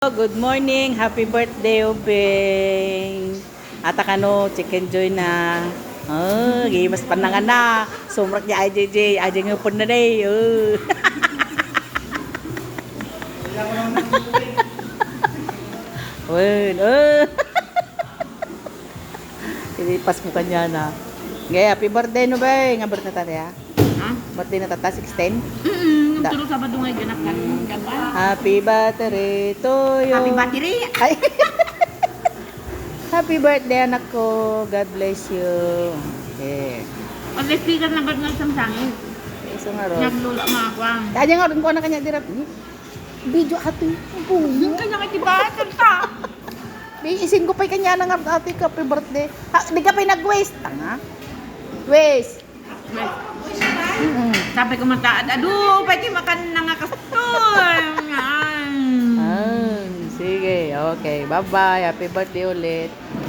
Good morning, happy birthday, Ubeng. Ata kano, chicken joy na. Oh, gimas panangan na. Sumrak niya IJJ, ajay ngupon na day. Oh. Wen, oh. Ilipas mo kanya na. Gaya, happy birthday no ba? Nga birthday na tatay ha? Birthday na tata, 16? Da. Tulog Sabado nga ganap ka rin gaban. Happy birthday to you. Happy battery. Ay. Happy birthday anak ko. God bless you. Okay. Pag speaker na ba't nga isang sangin? So nga ro. Naglula nga ako. Kanya nga rin ko na kanya dirap. Video ato. Yung kanya nga diba? Salta. Isin ko pa kanya na nga ate ka happy birthday. Ha, di ka pa nag-waste. Tanga. Waste. Sabi ko mataad. Ado, pwede makan na nga kastoy. Sige. Okay. Bye-bye. Happy birthday ulit.